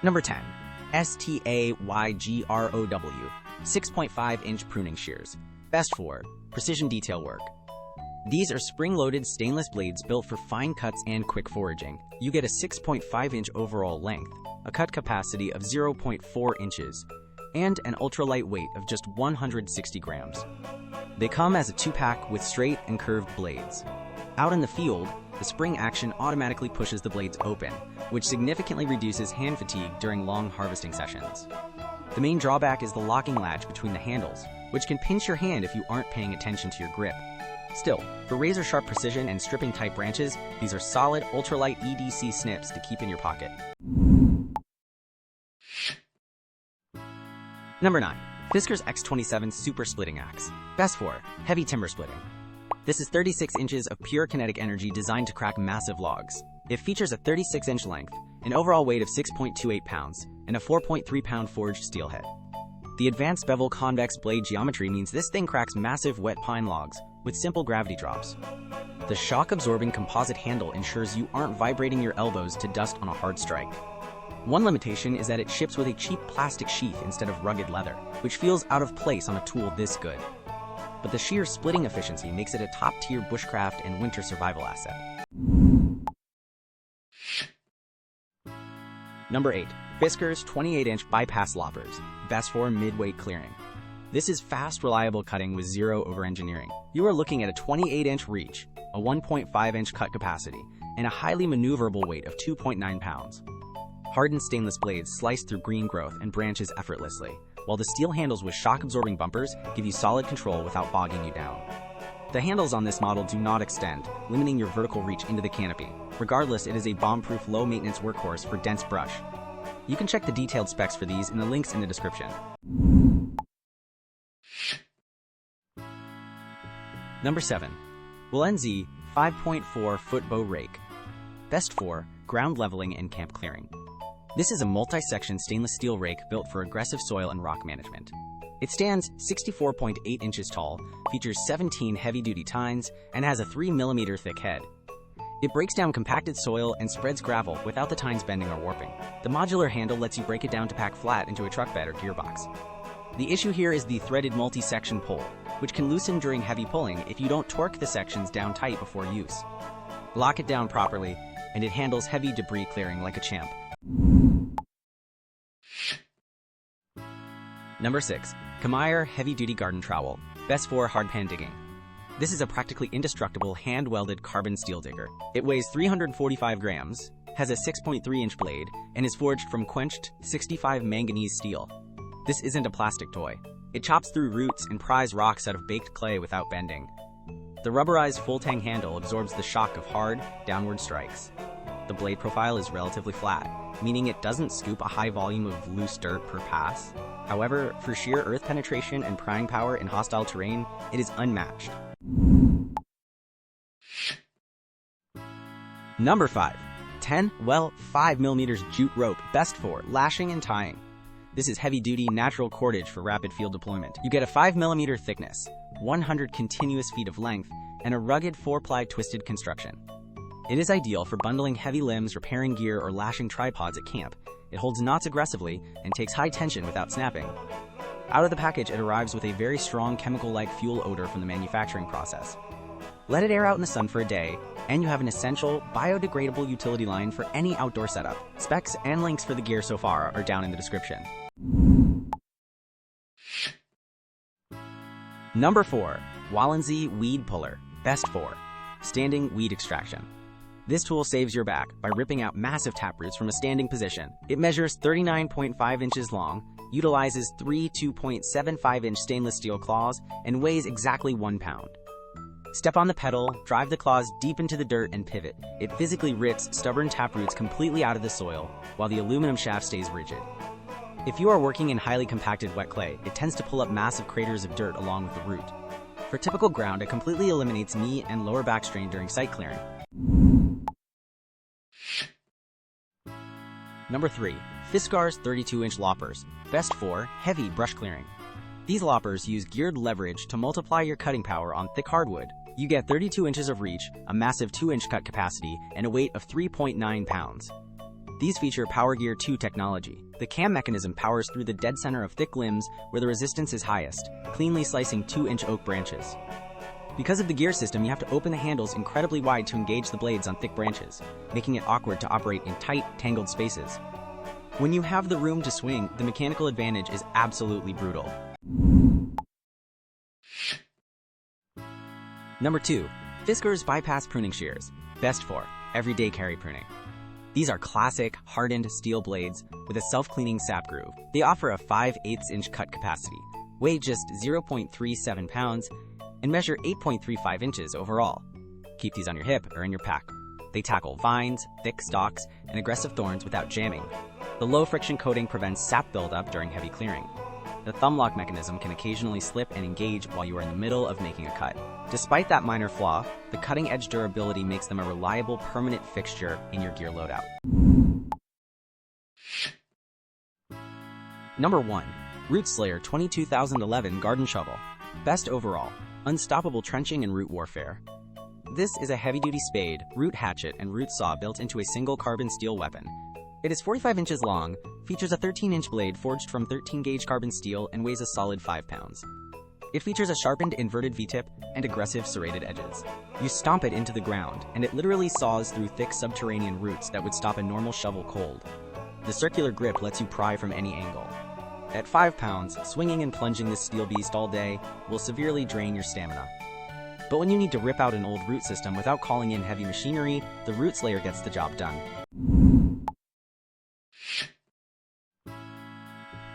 Number 10. STAYGROW 6.5-inch pruning shears. Best for precision detail work. These are spring-loaded stainless blades built for fine cuts and quick foraging. You get a 6.5-inch overall length, a cut capacity of 0.4 inches, and an ultralight weight of just 160 grams. They come as a 2-pack with straight and curved blades. Out in the field, the spring action automatically pushes the blades open, which significantly reduces hand fatigue during long harvesting sessions. The main drawback is the locking latch between the handles, which can pinch your hand if you aren't paying attention to your grip. Still, for razor-sharp precision and stripping-type branches, these are solid, ultralight EDC snips to keep in your pocket. Number 9. Fiskars X27 Super Splitting Axe. Best for heavy timber splitting. This is 36 inches of pure kinetic energy designed to crack massive logs. It features a 36-inch length, an overall weight of 6.28 pounds, and a 4.3-pound forged steel head. The advanced bevel convex blade geometry means this thing cracks massive wet pine logs with simple gravity drops. The shock-absorbing composite handle ensures you aren't vibrating your elbows to dust on a hard strike. One limitation is that it ships with a cheap plastic sheath instead of rugged leather, which feels out of place on a tool this good. But the sheer splitting efficiency makes it a top-tier bushcraft and winter survival asset. Number 8. Fiskars 28-inch Bypass Loppers. Best for mid-weight clearing. This is fast, reliable cutting with zero over-engineering. You are looking at a 28-inch reach, a 1.5-inch cut capacity, and a highly maneuverable weight of 2.9 pounds. Hardened stainless blades slice through green growth and branches effortlessly, while the steel handles with shock-absorbing bumpers give you solid control without bogging you down. The handles on this model do not extend, limiting your vertical reach into the canopy. Regardless, it is a bomb-proof, low-maintenance workhorse for dense brush. You can check the detailed specs for these in the links in the description. Number 7. Walensee 5.4-foot Bow Rake. Best for ground leveling and camp clearing. This is a multi-section stainless steel rake built for aggressive soil and rock management. It stands 64.8 inches tall, features 17 heavy-duty tines, and has a 3 mm thick head. It breaks down compacted soil and spreads gravel without the tines bending or warping. The modular handle lets you break it down to pack flat into a truck bed or gearbox. The issue here is the threaded multi-section pole, which can loosen during heavy pulling if you don't torque the sections down tight before use. Lock it down properly, and it handles heavy debris clearing like a champ. Number 6. Kemaier Heavy-Duty Garden Trowel. Best for hardpan digging. This is a practically indestructible hand-welded carbon steel digger. It weighs 345 grams, has a 6.3-inch blade, and is forged from quenched 65 manganese steel. This isn't a plastic toy. It chops through roots and pries rocks out of baked clay without bending. The rubberized full-tang handle absorbs the shock of hard, downward strikes. The blade profile is relatively flat, meaning it doesn't scoop a high volume of loose dirt per pass. However, for sheer earth penetration and prying power in hostile terrain, it is unmatched. Number 5. Tenn, 5mm jute rope, best for lashing and tying. This is heavy-duty natural cordage for rapid field deployment. You get a 5mm thickness, 100 continuous feet of length, and a rugged 4-ply twisted construction. It is ideal for bundling heavy limbs, repairing gear, or lashing tripods at camp. It holds knots aggressively and takes high tension without snapping. Out of the package, it arrives with a very strong chemical-like fuel odor from the manufacturing process. Let it air out in the sun for a day, and you have an essential, biodegradable utility line for any outdoor setup. Specs and links for the gear so far are down in the description. Number 4. Walensee Weed Puller. Best for standing weed extraction. This tool saves your back by ripping out massive taproots from a standing position. It measures 39.5 inches long, utilizes 3 2.75-inch stainless steel claws, and weighs exactly 1 pound. Step on the pedal, drive the claws deep into the dirt, and pivot. It physically rips stubborn taproots completely out of the soil, while the aluminum shaft stays rigid. If you are working in highly compacted wet clay, it tends to pull up massive craters of dirt along with the root. For typical ground, it completely eliminates knee and lower back strain during site clearing. Number 3. Fiskars 32-inch Loppers. Best for heavy brush clearing. These loppers use geared leverage to multiply your cutting power on thick hardwood. You get 32 inches of reach, a massive 2-inch cut capacity, and a weight of 3.9 pounds. These feature Power Gear 2 technology. The cam mechanism powers through the dead center of thick limbs where the resistance is highest, cleanly slicing 2-inch oak branches. Because of the gear system, you have to open the handles incredibly wide to engage the blades on thick branches, making it awkward to operate in tight, tangled spaces. When you have the room to swing, the mechanical advantage is absolutely brutal. Number 2. Fiskars Bypass Pruning Shears. Best for everyday carry pruning. These are classic, hardened steel blades with a self-cleaning sap groove. They offer a 5/8-inch cut capacity, weigh just 0.37 pounds, and measure 8.35 inches overall. Keep these on your hip or in your pack. They tackle vines, thick stalks, and aggressive thorns without jamming. The low-friction coating prevents sap buildup during heavy clearing. The thumb lock mechanism can occasionally slip and engage while you are in the middle of making a cut. Despite that minor flaw, the cutting-edge durability makes them a reliable, permanent fixture in your gear loadout. Number 1. Root Slayer 2011 Garden Shovel. Best overall. Unstoppable trenching and root warfare. This is a heavy-duty spade, root hatchet, and root saw built into a single carbon steel weapon. It is 45 inches long, features a 13-inch blade forged from 13-gauge carbon steel, and weighs a solid 5 pounds. It features a sharpened inverted V-tip and aggressive serrated edges. You stomp it into the ground, and it literally saws through thick subterranean roots that would stop a normal shovel cold. The circular grip lets you pry from any angle. At 5 pounds, swinging and plunging this steel beast all day will severely drain your stamina. But when you need to rip out an old root system without calling in heavy machinery, the Root Slayer gets the job done.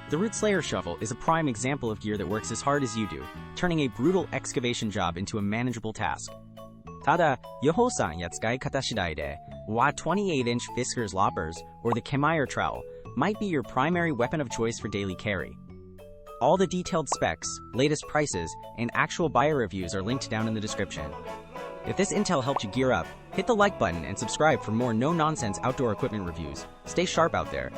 The Root Slayer shovel is a prime example of gear that works as hard as you do, turning a brutal excavation job into a manageable task. Tada, Yoho-san yatsukai kata shidai de, wa 28-inch Fiskars Loppers or the Kemaier Trowel might be your primary weapon of choice for daily carry. All the detailed specs, latest prices, and actual buyer reviews are linked down in the description. If this intel helped you gear up, hit the like button and subscribe for more no-nonsense outdoor equipment reviews. Stay sharp out there.